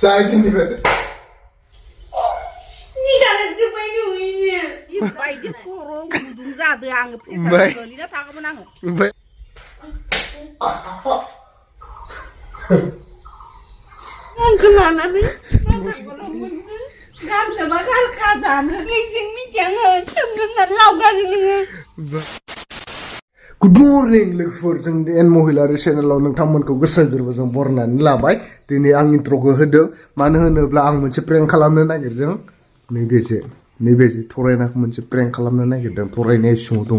Sakin nih, Bet. Jidalah coba ini. Baik dia korong budung zade ang presa lolina ta ka menang. Bet. Ang kelana ni. Gam na bakal kadan ni sing mi jangan temnan lau ga ni. Good morning, लोगोफोर जों N महिलारि चेनेलाव नोंथांमोनखौ गोसो गोरबोजों बरायनानै लाबाय दिनै आं इन्ट्र'खौ होदों मानो होनोब्ला आं मोनसे प्रेंक खालामनो नागिरदों नैबे थरायनाखौ मोनसे प्रेंक खालामनो नागिरदों थरायनाय सिङाव दङ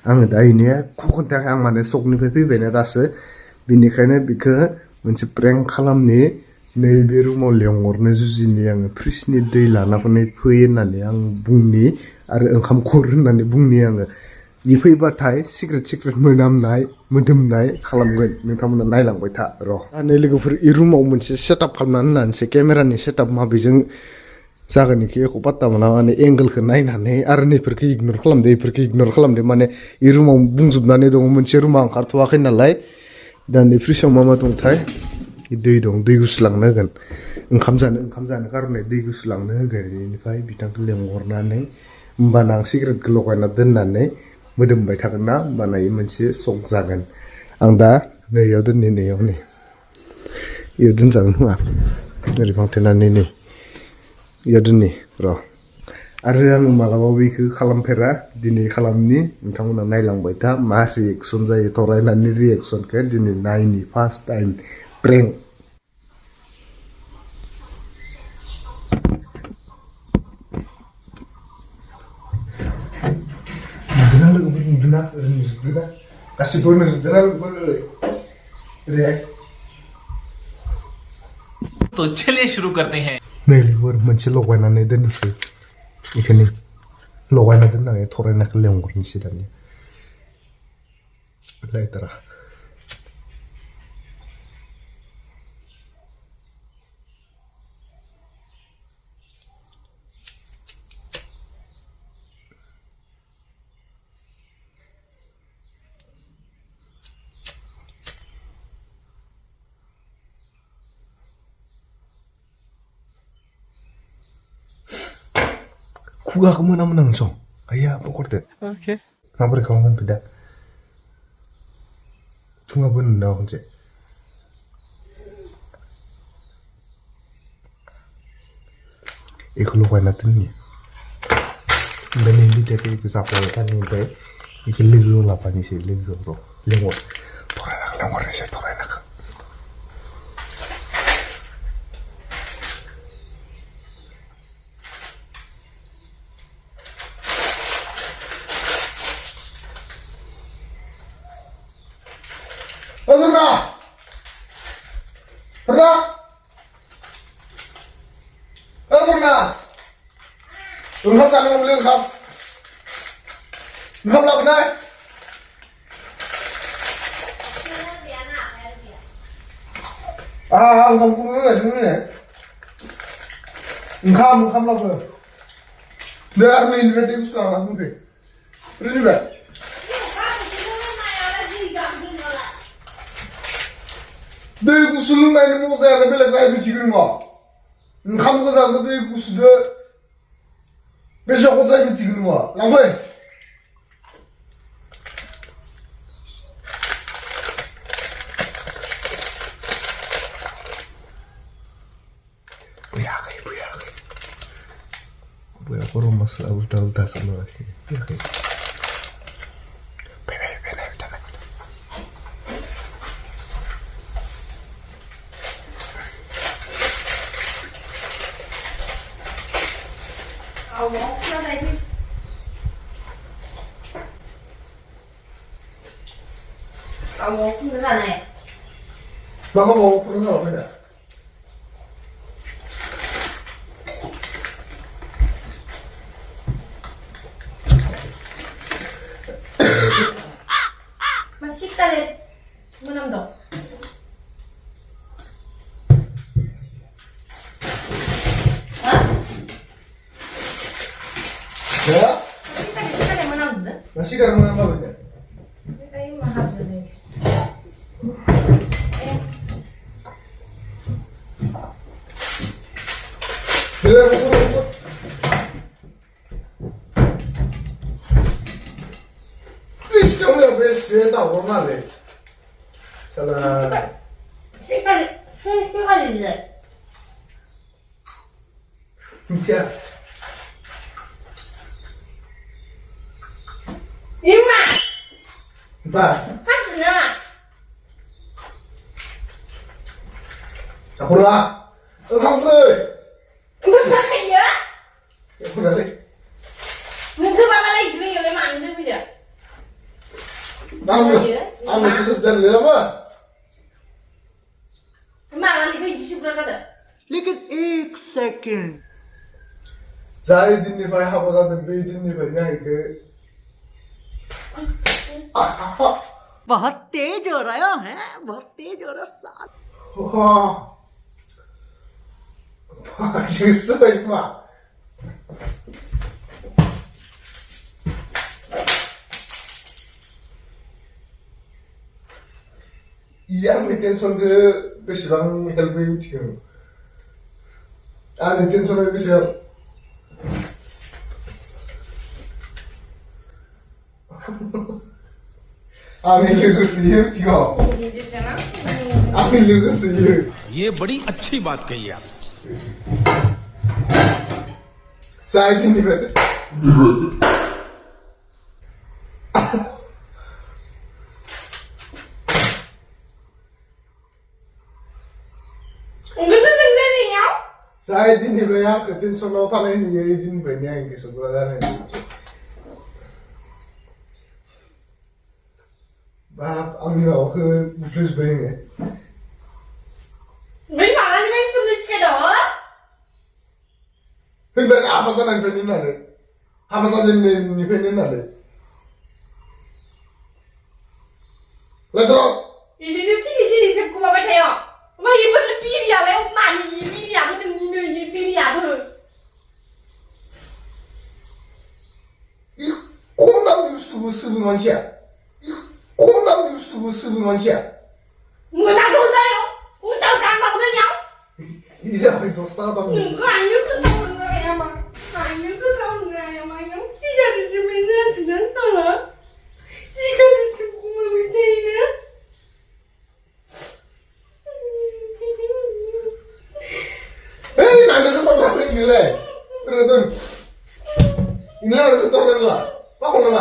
आङो दा इनिया खोन्थायाखै आं माने सकनिफ्राय फैबायना दासो बिनिखायनो बिखौ मोनसे प्रेंक खालामनि नैबे रुमाव लेंहरनो जुजिनि आङो फ्रिजनि दै लाना फै होननानै आं बुंनि आरो ओंखाम खर होननानै बुंनि आङो फैबाथाय सिक्रेट मोदोमनाय खालामगोन नोंथांमोना नायलांबाय था र' नै लोगोफोर इ रुमाव मोनसे सेटआप खालामनानै लानोसै केमेरानि सेटआप माबेजों जागोन इखो एख' पात्ता मोना माने एंगोलखौ नायनानै आरो नैफोरखौ इगनर खालामदो माने इ रुमाव बुंजोबनानै दङ मोनसे रुमा ओंखारथ'वाखै नालाय दा नै फ्रिजआव मा दंथाय दै दं दै गुसु लांनो होगोन ओंखाम जानो खार'नै दै गुसु लांनो होगोन बेनिफ्राय बिथांखौ लेंहरनानै होमबाना आं सिगारेटखौ लगायना दोननानै मोदोमबाय थागोन ना होमबाना इ मोनसे सक जागोन आं दा नैयाव दोननि नैयाव नै इयाव दोनजागोन खोमा ओरै फांथेनानै नै इयाव दोननि र' आरो आं मालाबाबो बेखौ खालामफेरा दिनै खालामनि नोंथांमोना नायलांबाय था मा रिएक्सन जायो थरायनानै रिएक्सनखौ दिनै नायनि फार्स्ट टाइम प्रेंक नुदोंना गासिबो नुजोबदोंना लोगोफोर ओरै तो चलिए शुरू करते हैं नै लोगोफोर मोनसे लगायनानै दोननोसै बेखौनो लगायना दोननानै थरायनाखौ लेंहरनोसै दानिया लायथारा खुगाखौ मोनां सं आइया पकरदो ओके माबोरै खालामगोन दा थुङाबो नुना खनसे बेखौ लगायना दोननि ओमफ्राय नै लिटारखौ बेखौ जाफ्लाबाय थानि ओमफ्राय बेखौ लोगोआव लाफानोसै लोगोआव र' लेंहरनोसै थरायनाखौ ओंखाम जानो मोनलै ओंखाम लाबोनाय ओंखामखौ होनाय ओंखाम लाबो दे आरो नैनिफ्राय दै गुसु लाना फैनोसै रुजुबाय दै गुसु लोंनायनि मजायानो बेलेग जायो मिथिगौ नङा ओंखाम गोजांबो दै गुसुदो बेसे खद जायो मिथिगौ नङा लांफै फैयाखै गरम मस्ला उल्टा सानगासिनो फैयाखै Kamu beneran ya? Maka mau kurang apa beda? Masih kali menang dong. Hah? Ya? Masih kali menang dong. Masih kali menang apa beda? Kayak mahal deh. 그래, 먹어. 시경래 왜 뒤에다 오나래? 자, 시간인데. 진짜. 임마! 봐. 하지 마! 자, 골라. 한글. 뭐야? 골라래. Mungkin bapak lagi beli oleh mana dia? Anu itu sebenarnya apa? Mana lagi beli sebelah kata? लेकिन एक second Zahid ini bayi apa tadi bedi ini bayi naik ke. बहुत तेज हो रहा है बहुत तेज हो रहा साथ Wah. Wah, susah ini mah. Yang tension ke beserang helping itu. Ah, tension ke beserang. Ami lugu sih, ciko. Ini sana. Ami lugu sih. ये बड़ी अच्छी बात कही आप Saya ini betul. Enggak tuh sendiri ya? Saya ini banyak tension tanah ini ini banyak yang sebenarnya. Bap, ami mau ke plus banyak. Beli mana sih beli sulit sekali? Hendak apa sana penin ada? Apa saja ni penin ada? Lalu, Ini tuh sini sih gua baca ya. Mah ibu lebih ya, leh mana ini ya, ini ya tuh. 콩나물 수브 만지야. 콩나물 수브 만지야. Mau tak tahu dah yo, tahu kan mau dah ya? 이제 왜 도스타 봐. Enggak, ini tuh tahu nggak ya mah? Ini tuh tahu nggak ya mah? Yang tidak disebutnya dengan salah. Jika disebut memicainya. 에이, 나는 좀 떠나고 있길래. 그래도 이 나라를 좀 떠나는 거야. 막 올라가.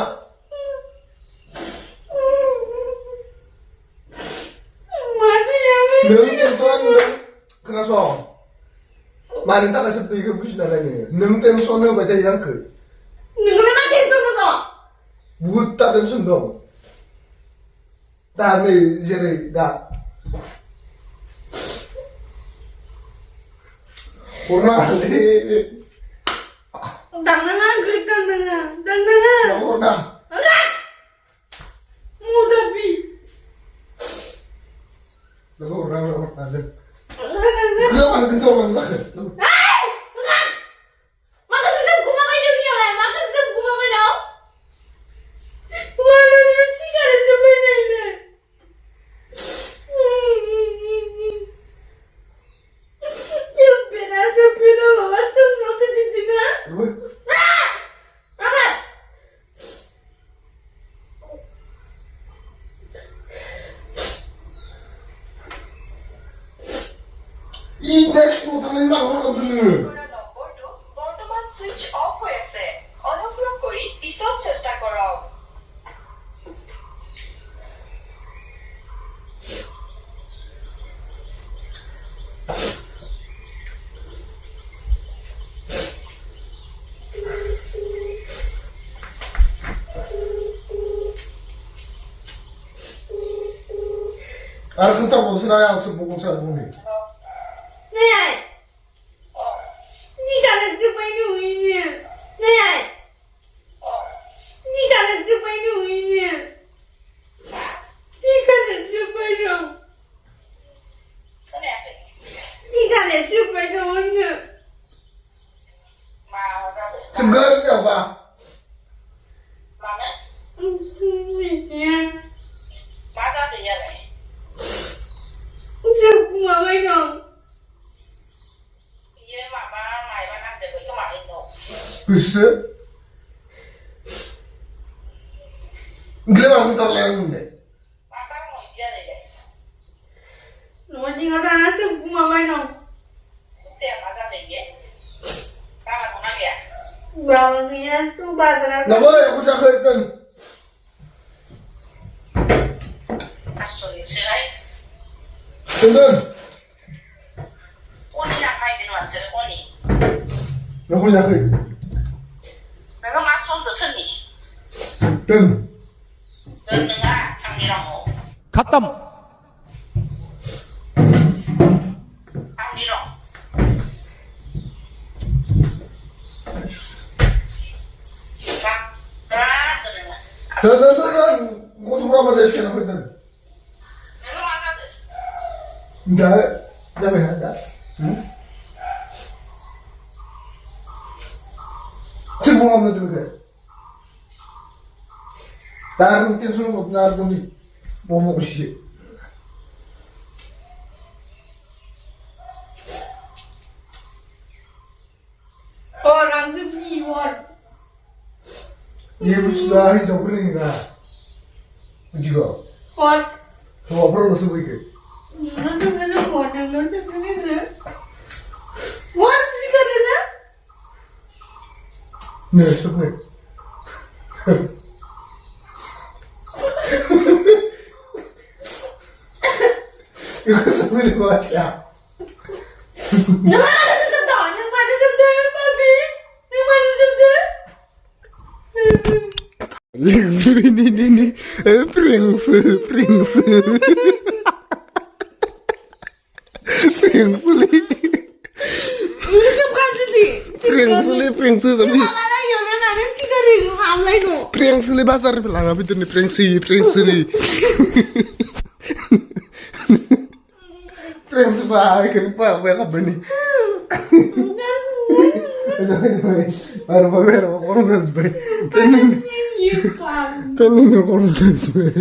Masih ya? 너는 땡소하는데 그래서 많이 따라서 또 이거 무슨 나라니? 능 땡소는 왜 대양 그 Nggak mati itu kok. 무엇 따든 순동. 다음에 이제 나 올라갈래. Tangan gerikan tangan. 올라. Enggak. Mau tapi. 너 올라가. Enggak. 그거 말고 그거 올라가. Enggak. Makan sesep gua makan dunia lah. Makan sesep gua makan tau. Mana nyuci kan ada sebenarnya ini. Cepet bawa semua ke cincinnya. Apa? 이 내시부터는 나오거든. নম্বৰটো বৰ্তমান switch off হৈ আছে অনুগ্ৰহ কৰি পিছত চেষ্টা কৰক 아, 그렇다고 무슨 나라 양수 보고 살고니. 네. 네가 내 집에 누이니. 네. 네가 내 집에 누이니. 네가 내 집에 누. 네가 내 집에 누이니. 증거를 봐. 이제 맞아 들려네 이제 고마워요. 이해 마마 말만 글쎄? 근데 막 떨어졌는데. 아까는 뭐 이제야 되게. Nói gì nó ra chứ cũng mà bay nào. 그때 맞아 되게. 나가 동하게. Vâng, nghe chú bà ra. 나봐요, 고작 했던. 낯소리 지라이. 근데, 꼬니랑 가이드는 완전히 꼬니. 나 고작 했던. 내가 맞손도 쳤니. 뜬. 너는가 장미랑 뭐. खत्म 장미랑. 너는 고소라면서 시켜놓고 있던. 내가 맞아도. 나 왜 한다? 응? 지금 뭐 하면 되는 다른 ጤ수는 없나 하더니 뭐 먹고 싶지? Làm cho gì buồn. 얘 수사히 저버리니까 어디가? Buồn. 더 앞으로 가서 보이게. Nó cho nó buồn, nó cho cái gì. Buồn gì cơ đấy. 네, 스톱해. 이거 스톱인 것 같아. Nhưng mà nó sắp đỏ, nhưng mà nó sắp thế, bà Bí. Nhưng mà nó sắp thế. Ini, Pringsu. Pringsu li. Nó sắp khăn chứ gì. Pringsu tapi. Nhưng mà bà lại hiểu nên là nó chỉ có thể làm lại nổ. Pringsu li bahasa bilang apa itu nih Pringsu li. Pringsu baik, kenapa apa yang kabar nih? Baru orang nasbai. Nhiều khoản. Pening orang nasbai.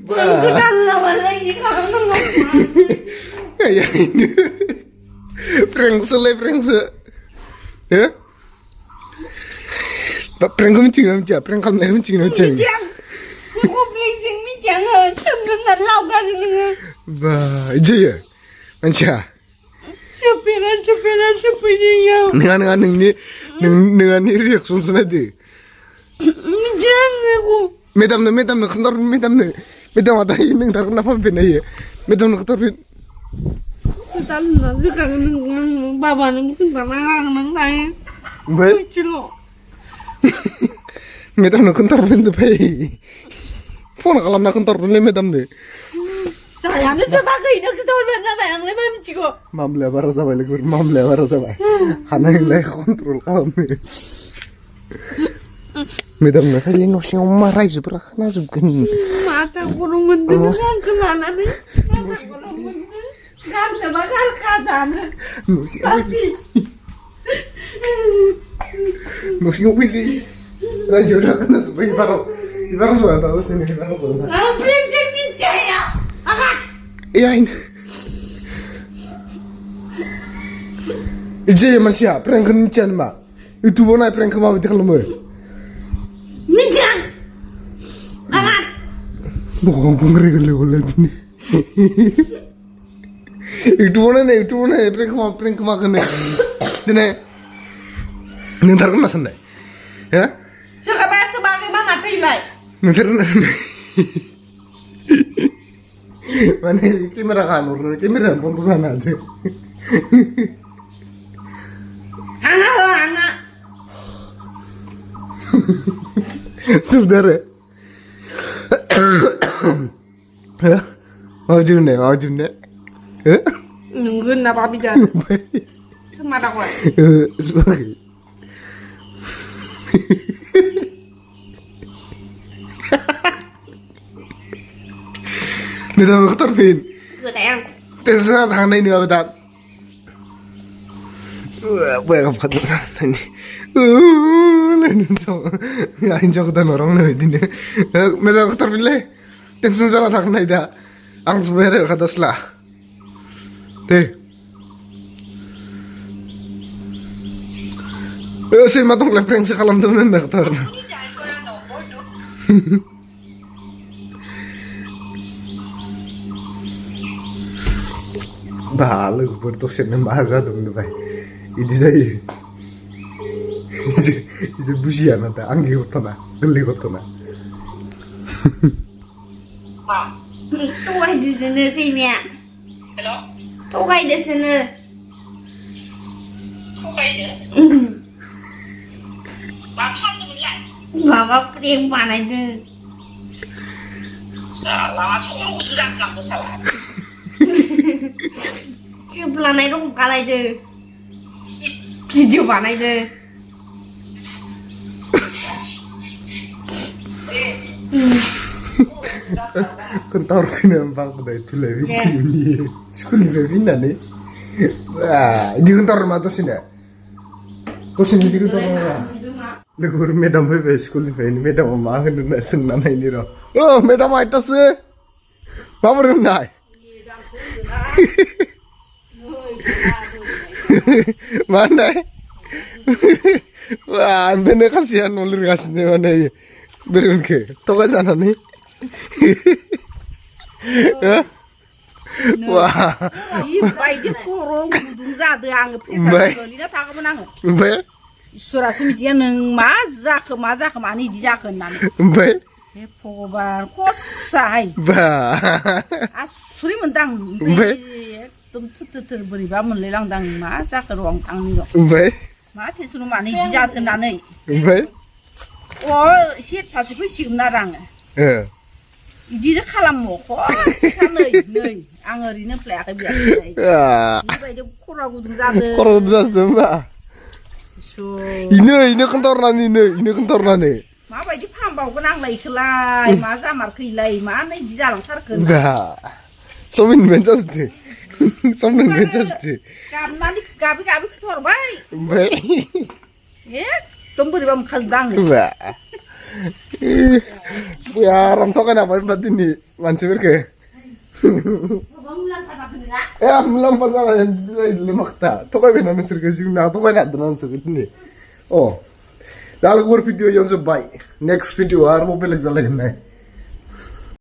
Cứ đăng là bà lại cái khoản nó ngọc mà. Kayak ini. Pringsu. Ya? Prank kamu cingam aja, prank kamu lagi cingam aja. Chẳng. Không linh sinh mi chẳng ở châm nó nắn lau ra gì nữa. Bah, aja ya. Manca. Sepira Dengan ini reaksi senadi. Mi chẳng aku. Medam kentor medam ada ini tak kenapa benar ya. Medam kentor Kita lu sekarang nang baba nang kita nang tay. baik. Cilo. Medam kentor benar baik. Phone kalau nak kentor benar medam deh. Saya ni sebagai nak kita benar benar ni mana ciko. Mamle baru sampai. Hana yang lagi kontrol kamu. Medam nak kali ini si marah seberapa nasib kan. Mata kurung mendengar kan kelana ni. Mata kurung mendengar. Kan sebakal kadan. Tapi. Nusi pilih. Raja udah kena sebagai ibarat suara tahu sini ibarat suara. Apa yang saya percaya? Akan. Iya ini. Ije manusia prank kencan mbak. Itu mana prank kemana di kalau Mijang. Akan. Bukan pengeri kalau ini. Itu mana prank kemana kena. Dene. Nentar kena sana. Ya? Sebagai mana tilai? Nentar kena sana. Mana kamera kanur, kamera pun sana ada. Anak. Saudara. Mau june. Nungguin apa bicara? Semara kau. Sebagai. Minta dokter Vin. Keren. Terserah tangan ini apa tak? Apa ini? Lain jauh dan orang lain ini. Minta dokter Vin le. Tension sana tangan ini dah. Ang sebenarnya kata selah. Teh. Sima tongklek prank खालामदोंमोन होनना खोथा हरना Ini jangan kurang nomor tuh. bah लोगोफोर दसेनो मा जादों होनबाय इदि जायो इसोर बुजियाना दा आंनि घटना गोरलै घटना थगायदोसोनो सैमाया Halo? थगायदोसोनो थगायदो? मा खालामदोंमोनलाय? माबा प्रेम बानायदों Lama खर' गुदुं जाखोलांदो साला. ट्रिप लानाय रखम खालायदों भिडिअ बानायदों खोन्थाहरफिनो होमबा आंखौ दायथ'लाय बिसिनि स्कुलनिफ्राय फैनानै इदि खोन्थाहर मा दसेनो इदि खोन्थाहर मा लोगोफोर मेदाम फैबाय स्कुलनिफ्राय मेदामा मा होनो होनना सोंना नायनि र' मेदाम आइटासो माबोरै होननाय मा होननाय बेनो खासिया न' लिरगासिनो माने बोरै होनखो थगायजानानै बायदि खर' गुदुं जादों आङो प्रेसार गोलैना थागौमोन आङो ओमफ्राय इसोरासो मिथिया नों मा जाखो मानो इदि जाखो होननानै ओमफ्राय हे भगबान खसाहाय आसुरि मोनदां ओमफ्राय एकदम थोर बोरैबा मोनलायलांदां मा जाखो र' आं थांनि र' ओमफ्राय मा टेनसनाव मानो इदि जाखो होननानै ओमफ्राय एसे फारसे फैसिगोन आरो आङो ओ इदिनो खालामो नै आं ओरैनो फ्लायाखै बेबायदि खर' गुदुं जादों खर' जाजोब होमबा इनो खोन्थाहरनानै माबायदि फाहामबावगोन आंलाय इखौलाय मा जामारखो इलाय मानो इदि जालांथारखो सब इनभेन्ट जाजोबदो गाबनानै गाबै खोथाहरबाय ओमफ्राय एकदम बोरैबा मोनखाजोबदों आङो आराम थगायना हाबाय होनबा दिनै मानसिफोरखौ मुलाम्फा जाबाय माखता थगायबायना नोंसोरखौ जिउना थगायनो हादोंना नोंसोरखौ दिनै दा लोगोफोर भिडिअ' इयावनो जोब्बाय नेक्स्ट भिडिअ आरोबाव बेलेग जालायगोन